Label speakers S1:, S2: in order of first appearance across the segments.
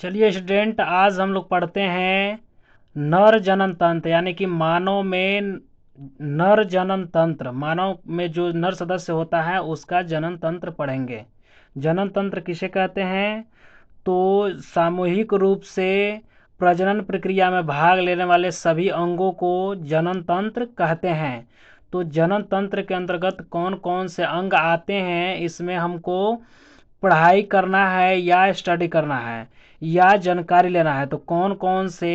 S1: चलिए स्टूडेंट, आज हम लोग पढ़ते हैं नर जनन तंत्र, यानी कि मानव में नर जनन तंत्र। मानव में जो नर सदस्य होता है उसका जनन तंत्र पढ़ेंगे। जनन तंत्र किसे कहते हैं? तो सामूहिक रूप से प्रजनन प्रक्रिया में भाग लेने वाले सभी अंगों को जनन तंत्र कहते हैं। तो जनन तंत्र के अंतर्गत कौन कौन से अंग आते हैं, इसमें हमको पढ़ाई करना है या स्टडी करना है या जानकारी लेना है। तो कौन कौन से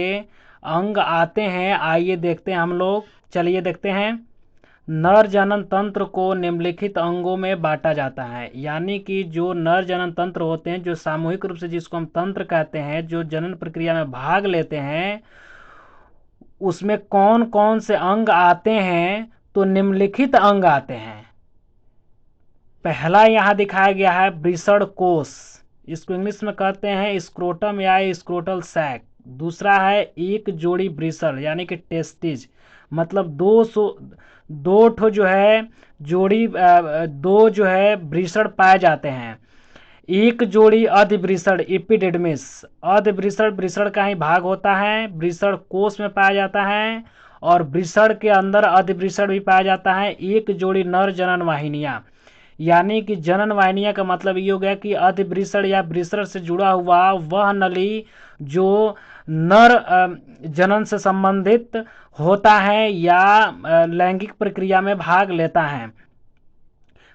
S1: अंग आते हैं आइए देखते हैं हम लोग। चलिए देखते हैं। नर जनन तंत्र को निम्नलिखित अंगों में बांटा जाता है, यानी कि जो नर जनन तंत्र होते हैं, जो सामूहिक रूप से जिसको हम तंत्र कहते हैं, जो जनन प्रक्रिया में भाग लेते हैं, उसमें कौन कौन से अंग आते हैं? तो निम्नलिखित अंग आते हैं। पहला यहाँ दिखाया गया है वृषण कोश, इसको इंग्लिश में कहते हैं स्क्रोटम या स्क्रोटल सैक। दूसरा है एक जोड़ी वृषण यानी कि टेस्टिज, मतलब दो ठो जो है जोड़ी, दो जो है वृषण पाए जाते हैं। एक जोड़ी अधिवृषण एपिडिडमिस, अधिवृषण वृषण का ही भाग होता है, वृषण कोश में पाया जाता है, और वृषण के अंदर अधिवृषण भी पाया जाता है। एक जोड़ी नर जनन वाहिनियां, यानी कि जनन वाहिनियां का मतलब ये हो गया कि अधिवृषण या वृषण से जुड़ा हुआ वह नली जो नर जनन से संबंधित होता है या लैंगिक प्रक्रिया में भाग लेता है।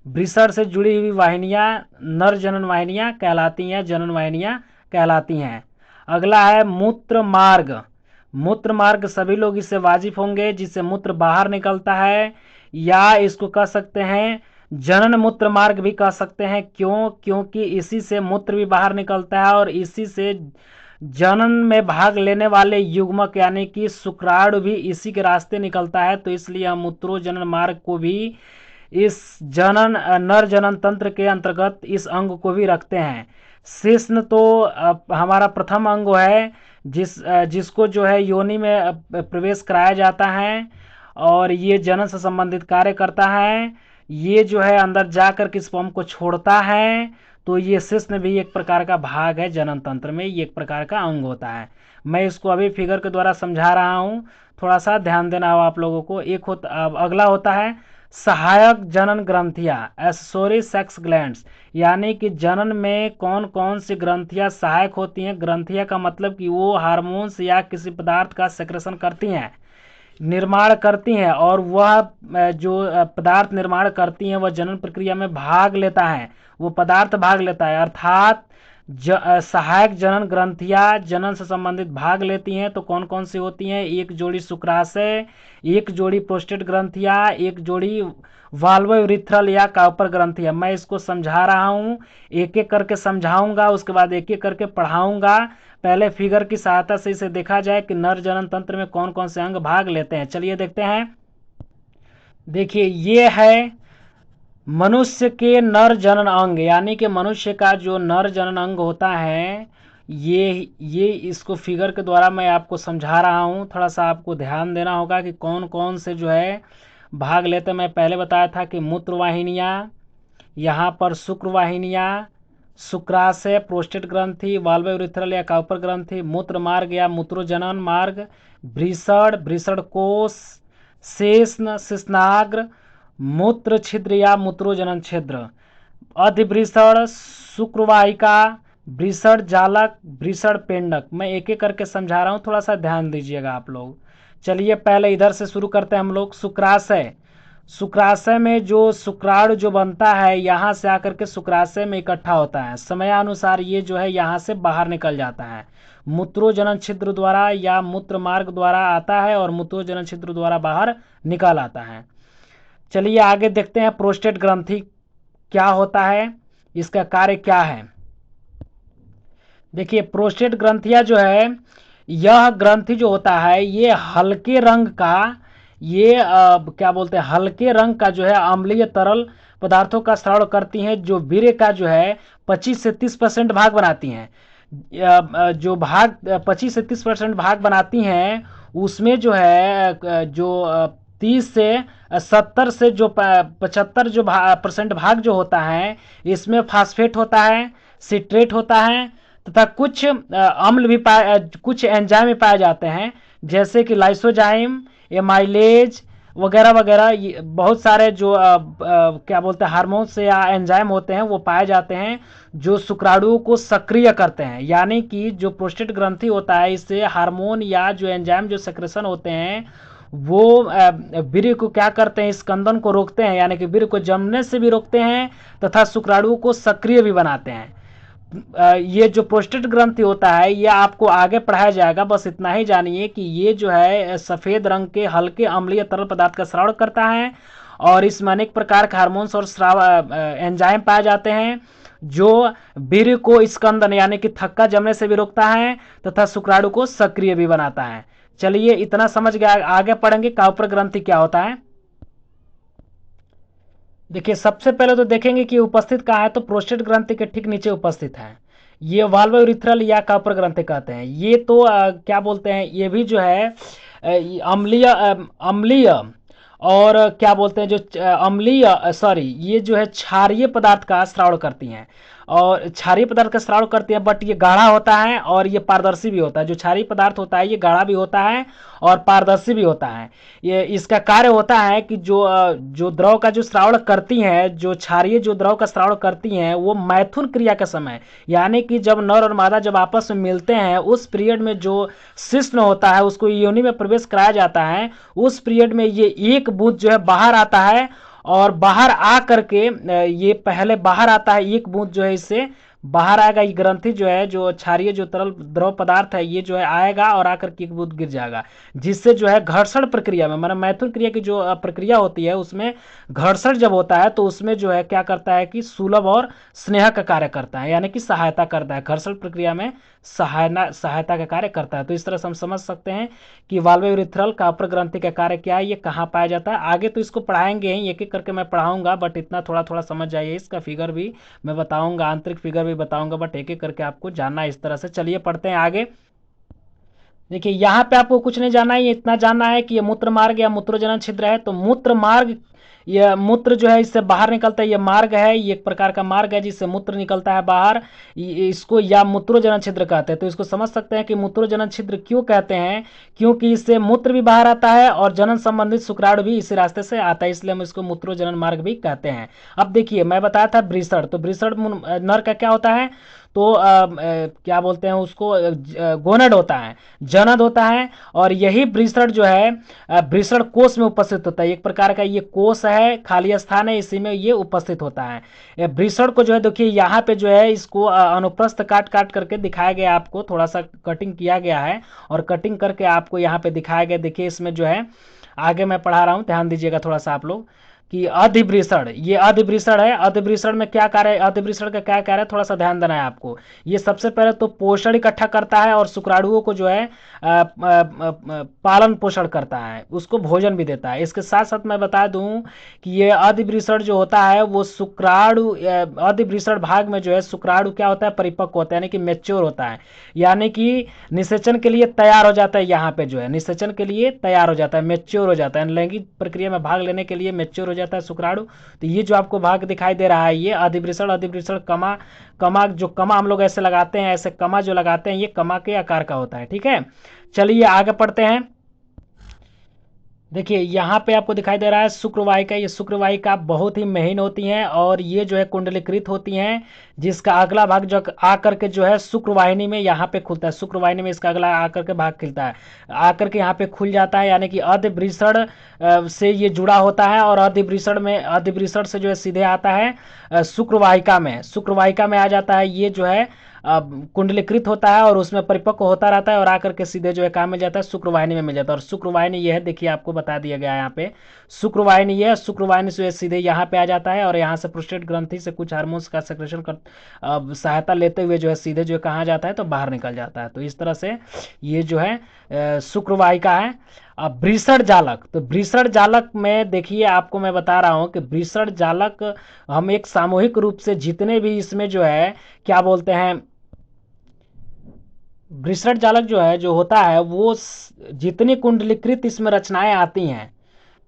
S1: वृषण से जुड़ी हुई वाहिनियां नर जनन वाहिनियां कहलाती हैं, जनन वाहिनियां कहलाती हैं। अगला है मूत्र मार्ग। मूत्र मार्ग सभी लोग इससे वाजिब होंगे, जिससे मूत्र बाहर निकलता है, या इसको कह सकते हैं जनन मूत्र मार्ग भी कह सकते हैं। क्यों? क्योंकि इसी से मूत्र भी बाहर निकलता है और इसी से जनन में भाग लेने वाले युग्मक यानी कि शुक्राणु भी इसी के रास्ते निकलता है। तो इसलिए हम मूत्रो जनन मार्ग को भी इस जनन नर जनन तंत्र के अंतर्गत इस अंग को भी रखते हैं। शिश्न तो हमारा प्रथम अंग है, जिसको जो है योनि में प्रवेश कराया जाता है और ये जनन से संबंधित कार्य करता है। ये जो है अंदर जाकर के स्पर्म को छोड़ता है। तो ये शिश्न भी एक प्रकार का भाग है जनन तंत्र में, ये एक प्रकार का अंग होता है। मैं इसको अभी फिगर के द्वारा समझा रहा हूँ, थोड़ा सा ध्यान देना हो आप लोगों को। एक होता, अगला होता है सहायक जनन ग्रंथियां, एक्सेसरी सेक्स ग्लैंड्स, यानी कि जनन में कौन कौन सी ग्रंथियां सहायक होती हैं। ग्रंथियां का मतलब कि वो हार्मोन्स या किसी पदार्थ का सेक्रेशन करती हैं, निर्माण करती हैं, और वह जो पदार्थ निर्माण करती हैं वह जनन प्रक्रिया में भाग लेता है, वो पदार्थ भाग लेता है। अर्थात सहायक जनन ग्रंथियां जनन से संबंधित भाग लेती हैं। तो कौन कौन सी होती हैं? एक जोड़ी शुक्राशय, एक जोड़ी प्रोस्टेट ग्रंथियां, एक जोड़ी वाल्वोयूरिथ्रल या काउपर ग्रंथियां। मैं इसको समझा रहा हूँ, एक एक करके समझाऊंगा, उसके बाद एक एक करके पढ़ाऊंगा। पहले फिगर की सहायता से इसे देखा जाए कि नर जनन तंत्र में कौन कौन से अंग भाग लेते हैं। चलिए देखते हैं। देखिए ये है मनुष्य के नर जनन अंग, यानी कि मनुष्य का जो नर जनन अंग होता है, ये इसको फिगर के द्वारा मैं आपको समझा रहा हूँ। थोड़ा सा आपको ध्यान देना होगा कि कौन कौन से जो है भाग लेते। मैं पहले बताया था कि मूत्र वाहिनियाँ, यहाँ पर शुक्र वाहिनियाँ, शुक्राशय, प्रोस्टेट ग्रंथि, वाल्वोयूरिथ्रल या काउपर ग्रंथि, मूत्र मार्ग या मूत्रोजनन मार्ग, वृषण, वृषण कोश, शेषन, शिश्नाग्र, मूत्र छिद्र या मूत्रोजनन छिद्र, अधिवृषण, शुक्रवाहिका, वृषण जालक, वृषण पेंडक। मैं एक एक करके समझा रहा हूँ, थोड़ा सा ध्यान दीजिएगा आप लोग। चलिए पहले इधर से शुरू करते हैं हम लोग। शुक्राशय, शुक्राशय में जो शुक्राणु जो बनता है यहाँ से आकर के शुक्राशय में इकट्ठा होता है, समयानुसार ये जो है यहाँ से बाहर निकल जाता है, मूत्रोजनन छिद्र द्वारा या मूत्र मार्ग द्वारा आता है और मूत्रोजनन छिद्र द्वारा बाहर निकल आता है। चलिए आगे देखते हैं प्रोस्टेट ग्रंथि क्या होता है, इसका कार्य क्या है। देखिए प्रोस्टेट ग्रंथियां जो है, यह ग्रंथि जो होता है ये हल्के रंग का, ये क्या बोलते हैं, हल्के रंग का जो है अम्लीय तरल पदार्थों का स्राव करती हैं, जो वीर्य का जो है 25 से 30% भाग बनाती हैं। जो भाग 25 से 30% भाग बनाती हैं, उसमें जो है जो 30 से 70 से जो 75 जो परसेंट भाग जो होता है, इसमें फास्फेट होता है, सिट्रेट होता है तथा कुछ अम्ल भी कुछ एंजाइम भी पाए जाते हैं, जैसे कि लाइसोजाइम, एमाइलेज वगैरह वगैरह। बहुत सारे जो क्या बोलते हैं हार्मोन्स या एंजाइम होते हैं वो पाए जाते हैं जो शुक्राणुओं को सक्रिय करते हैं। यानी कि जो प्रोस्टेट ग्रंथि होता है, इससे हार्मोन या जो एंजाइम जो सेक्रेशन होते हैं वो वीर्य को क्या करते हैं, स्कंदन को रोकते हैं, यानी कि वीर्य को जमने से भी रोकते हैं तथा शुक्राणुओं को सक्रिय भी बनाते हैं। ये जो प्रोस्टेट ग्रंथि होता है ये आपको आगे पढ़ाया जाएगा, बस इतना ही जानिए कि ये जो है सफ़ेद रंग के हल्के अम्लीय तरल पदार्थ का स्राव करता है और इसमें अनेक प्रकार के हार्मोन्स और स्राव एंजाइम पाए जाते हैं जो वीर्य को स्कंदन यानी कि थक्का जमने से भी रोकता है तथा शुक्राणु को सक्रिय भी बनाता है। चलिए इतना समझ गया, आगे पढ़ेंगे काउपर ग्रंथि क्या होता है। देखिए सबसे पहले तो देखेंगे कि उपस्थित कहाँ है, तो प्रोस्टेट ग्रंथि के ठीक नीचे उपस्थित है। ये वाल्व यूरिथ्रल या काउपर ग्रंथि कहते हैं। ये तो क्या बोलते हैं, ये भी जो है अम्लीय अम्लीय और क्या बोलते हैं जो अम्लीय सॉरी ये जो है क्षारीय पदार्थ का स्राव करती हैं और क्षारीय पदार्थ का स्राव करती है, बट ये गाढ़ा होता है और ये पारदर्शी भी होता है। जो क्षारीय पदार्थ होता है ये गाढ़ा भी होता है और पारदर्शी भी होता है। ये इसका कार्य होता है कि जो द्रव का जो स्राव करती हैं, जो क्षारीय जो द्रव का स्राव करती हैं वो मैथुन क्रिया के समय, यानी कि जब नर और मादा जब आपस में मिलते हैं उस पीरियड में जो शिश्न होता है उसको योनि में प्रवेश कराया जाता है, उस पीरियड में ये एक बूंद जो है बाहर आता है और बाहर आ करके ये पहले बाहर आता है, एक बूंद जो है इससे बाहर आएगा। ये ग्रंथि जो है जो क्षारीय जो तरल द्रव पदार्थ है ये जो है आएगा और आकर के एक बूंद गिर जाएगा, जिससे जो है घर्षण प्रक्रिया में मतलब मैथुन क्रिया की जो प्रक्रिया होती है उसमें घर्षण जब होता है तो उसमें जो है क्या करता है कि सुलभ और स्नेह का कार्य करता है, यानी कि सहायता करता है, घर्षण प्रक्रिया में सहायता का कार्य करता है। तो इस तरह से हम समझ सकते हैं कि वाल्व यूरिथ्रल काउपर ग्रंथि का कार्य क्या है, ये कहाँ पाया जाता है। आगे तो इसको पढ़ाएंगे ही, एक एक करके मैं पढ़ाऊंगा, बट इतना थोड़ा थोड़ा समझ जाइए। इसका फिगर भी मैं बताऊंगा, आंतरिक फिगर भी बताऊंगा, बट एक एक करके आपको जानना है इस तरह से। चलिए पढ़ते हैं आगे। देखिए यहाँ पे आपको कुछ नहीं जानना है, ये इतना जानना है कि ये मूत्र मार्ग या मूत्रोजनन छिद्र है। तो मूत्र मार्ग, यह मूत्र जो है इससे बाहर निकलता है, ये मार्ग है, ये एक प्रकार का मार्ग है जिससे मूत्र निकलता है बाहर, इसको या मूत्रोजनन छिद्र कहते हैं। तो इसको समझ सकते हैं कि मूत्रोजनन छिद्र क्यों कहते हैं, क्योंकि इससे मूत्र भी बाहर आता है और जनन संबंधित शुक्राणु भी इसी रास्ते से आता है, इसलिए हम इसको मूत्रोजनन मार्ग भी कहते हैं। अब देखिए मैं बताया था वृषण, तो वृषण नर का क्या होता है, तो क्या बोलते हैं उसको, गोनड होता है, जनद होता है। और यही वृषण जो है वृषण कोष में उपस्थित होता है, एक प्रकार का ये कोष है, खाली स्थान है, इसी में ये उपस्थित होता है। वृषण को जो है देखिए यहाँ पे जो है इसको अनुप्रस्थ काट काट करके दिखाया गया, आपको थोड़ा सा कटिंग किया गया है और कटिंग करके आपको यहाँ पे दिखाया गया। देखिए इसमें जो है आगे मैं पढ़ा रहा हूँ, ध्यान दीजिएगा थोड़ा सा आप लोग कि अधिवृषण, ये अधिवृषण है। अधिवृषण में क्या कार्य है, अधिवृषण का क्या कार्य है, थोड़ा सा ध्यान देना है आपको। ये सबसे पहले तो पोषण इकट्ठा करता है और शुक्राणुओं को जो है पालन पोषण करता है, उसको भोजन भी देता है। इसके साथ साथ मैं बता दूं कि ये अधिवृषण जो होता है वो शुक्राणु अधिवृषण भाग में जो है शुक्राणु क्या होता है, परिपक्व होता है, यानी कि मैच्योर होता है, यानी कि निषेचन के लिए तैयार हो जाता है। यहाँ पे जो है निषेचन के लिए तैयार हो जाता है, मैच्योर हो जाता है, लैंगिक प्रक्रिया में भाग लेने के लिए मैच्योर हो जाता है शुक्राणु। तो ये जो आपको भाग दिखाई दे रहा है ये अधिवृषण, अधिवृषण कमा, कमा जो कमा हम लोग ऐसे लगाते हैं, ऐसे कमा जो लगाते हैं ये कमा के आकार का होता है। ठीक है, चलिए आगे पढ़ते हैं। देखिए यहाँ पे आपको दिखाई दे रहा है शुक्रवाहिका, ये शुक्रवाहिका बहुत ही महीन होती हैं और ये जो है कुंडलीकृत होती हैं, जिसका अगला भाग जो आकर के जो है शुक्रवाहिनी में यहाँ पे खुलता है, शुक्रवाहिनी में इसका अगला आकर के भाग खिलता है, आकर के यहाँ पे खुल जाता है, यानी कि अधिवृषण से ये जुड़ा होता है और अधिवृषण में, अधिवृषण से जो है सीधे आता है शुक्रवाहिका में, शुक्रवाहिका में आ जाता है, ये जो है कुंडलीकृत होता है और उसमें परिपक्व होता रहता है और आकर के सीधे जो है कहाँ मिल जाता है, शुक्रवाहिनी में मिल जाता है। और शुक्रवाहिनी ये है, देखिए आपको बता दिया गया है यहाँ पे शुक्रवाहिनी ये है, शुक्रवाहिनी से सीधे यहाँ पे आ जाता है और यहाँ से प्रोस्टेट ग्रंथि से कुछ हार्मोन्स का सेक्रेशन कर सहायता लेते हुए जो है सीधे जो है कहाँ जाता है, तो बाहर निकल जाता है। तो इस तरह से ये जो है शुक्रवाहिका है। अब वृषण जालक, तो वृषण जालक में देखिए आपको मैं बता रहा हूँ कि वृषण जालक हम एक सामूहिक रूप से जितने भी इसमें जो है क्या बोलते हैं, वृषण जालक जो है जो होता है वो जितनी कुंडलीकृत इसमें रचनाएं आती हैं,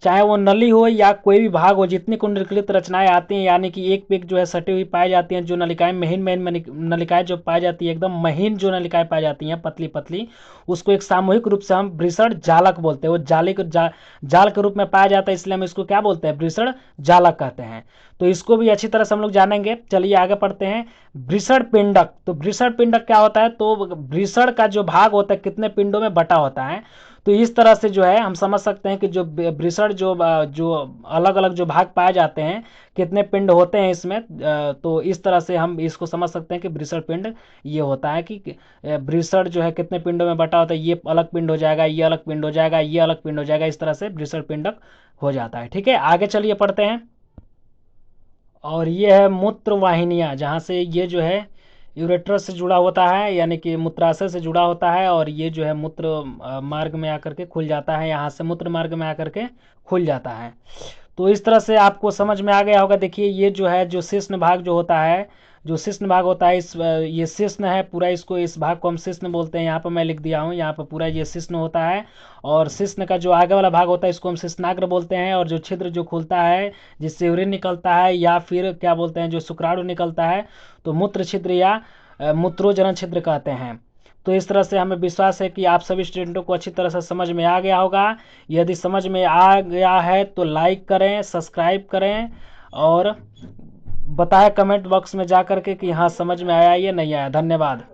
S1: चाहे वो नली हो या कोई भी भाग हो, जितनी कुंडलीकृत रचनाएं आती हैं यानी कि एक पे एक जो है सटी हुई पाई जाती हैं, जो नलिकाएं महीन महीन नलिकाएं जो पाई जाती है, एकदम महीन जो नलिकाएं पाई जाती हैं पतली पतली, उसको एक सामूहिक रूप से हम वृषण जालक बोलते हैं। वो जाल के रूप में पाया जाता है, इसलिए हम इसको क्या बोलते हैं, वृषण जालक कहते हैं। तो इसको भी अच्छी तरह से हम लोग जानेंगे। चलिए आगे पढ़ते हैं। वृषण पिंडक, तो वृषण पिंडक क्या होता है, तो वृषण का जो भाग होता है कितने पिंडों में बटा होता है। तो इस तरह से जो है हम समझ सकते हैं कि जो वृषण जो अलग अलग जो भाग पाए जाते हैं, कितने पिंड होते हैं इसमें। तो इस तरह से हम इसको समझ सकते हैं कि वृषण पिंड ये होता है कि वृषण जो है कितने पिंडों में बटा होता है, ये अलग पिंड हो जाएगा, ये अलग पिंड हो जाएगा, ये अलग पिंड हो जाएगा, इस तरह से वृषण पिंडक हो जाता है। ठीक है, आगे चलिए पढ़ते हैं। और ये है मूत्र वाहिनियाँ, जहाँ से ये जो है यूरेट्रस से जुड़ा होता है, यानी कि मूत्राशय से जुड़ा होता है, और ये जो है मूत्र मार्ग में आकर के खुल जाता है, यहाँ से मूत्र मार्ग में आकर के खुल जाता है। तो इस तरह से आपको समझ में आ गया होगा। देखिए ये जो है जो शिश्न भाग जो होता है, जो शिश्न भाग होता है, ये शिश्न है पूरा, इसको इस भाग को हम शिश्न बोलते हैं। यहाँ पर मैं लिख दिया हूँ, यहाँ पर पूरा ये शिश्न होता है। और शिश्न का जो आगे वाला भाग होता है इसको हम शिश्नाग्र बोलते हैं। और जो छिद्र जो खुलता है जिससे यूरिन निकलता है या फिर क्या बोलते हैं जो शुक्राणु निकलता है, तो मूत्र छिद्र या मूत्रोजनन छिद्र कहते हैं। तो इस तरह से हमें विश्वास है कि आप सभी स्टूडेंटों को अच्छी तरह से समझ में आ गया होगा। यदि समझ में आ गया है तो लाइक करें, सब्सक्राइब करें, और बताएं कमेंट बॉक्स में जा कर के कि हाँ समझ में आया या नहीं आया। धन्यवाद।